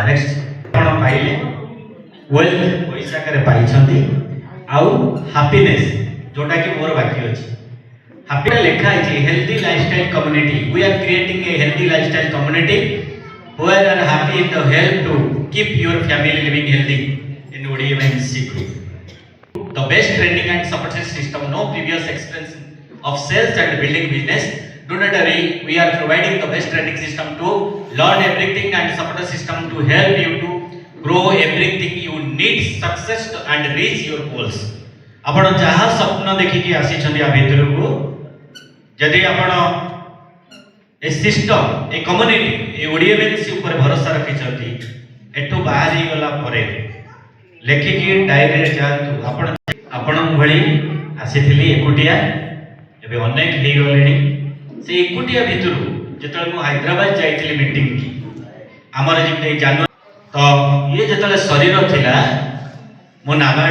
Next आपण पाइले wealth पैसा करे पाइछंती आउ हैप्पीनेस जोटा कि मोर बाकी अछि हैप्पी लिखा है healthy lifestyle community we are creating a healthy lifestyle community where are happy in the help to keep your family living healthy in ODMNC group the best training and support system no previous experience of sales and building business. Do not worry, we are providing the best training system to learn everything and support system to help you to grow everything you need success and reach your goals. आपण जहाँ स्वप्न देखिकी आसी आ भीतर को जदि आपण ए system ए कम्युनिटी ए ODMNC ऊपर भरोसा रखी एठू बाहरी गला परे लेखिकी डायरी रे जातु आपण भली आसीथिली एकुटिया एबे अनेक हे गलेनी से एकुटिया भितर जेतले मु हैदराबाद जाइथिली मीटिंग की हमर जे जानु तो ये जेतले शरीर थिला मो नागा